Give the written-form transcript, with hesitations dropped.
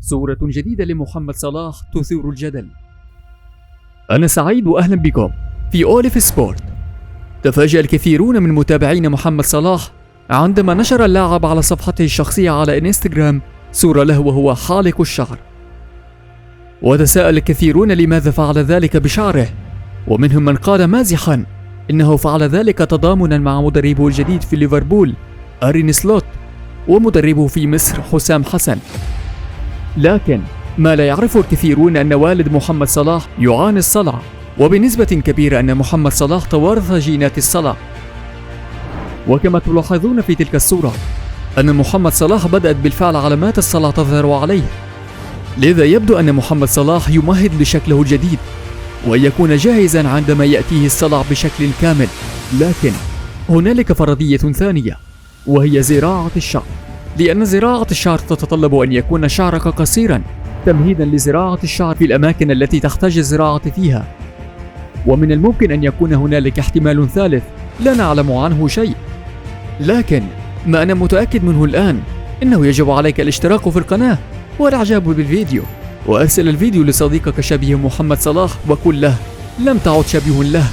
صورة جديدة لمحمد صلاح تثير الجدل. أنا سعيد وأهلا بكم في أوليف سبورت. تفاجأ الكثيرون من متابعين محمد صلاح عندما نشر اللاعب على صفحته الشخصية على انستغرام صورة له وهو حالق الشعر، وتساءل الكثيرون لماذا فعل ذلك بشعره، ومنهم من قال مازحا إنه فعل ذلك تضامنا مع مدربه الجديد في ليفربول أرين سلوت ومدربه في مصر حسام حسن. لكن ما لا يعرفه الكثيرون أن والد محمد صلاح يعاني الصلع، وبنسبة كبيرة أن محمد صلاح توارث جينات الصلع. وكما تلاحظون في تلك الصورة أن محمد صلاح بدأت بالفعل علامات الصلع تظهر عليه، لذا يبدو أن محمد صلاح يمهد لشكله الجديد وأن يكون جاهزا عندما يأتيه الصلع بشكل كامل. لكن هنالك فرضية ثانية وهي زراعة الشعر، لأن زراعة الشعر تتطلب أن يكون شعرك قصيرا تمهيدا لزراعة الشعر في الأماكن التي تحتاج الزراعة فيها. ومن الممكن أن يكون هنالك احتمال ثالث لا نعلم عنه شيء، لكن ما أنا متأكد منه الآن إنه يجب عليك الاشتراك في القناة والإعجاب بالفيديو، وأرسل الفيديو لصديقك شبيه محمد صلاح وقل له لم تعد شبيه له.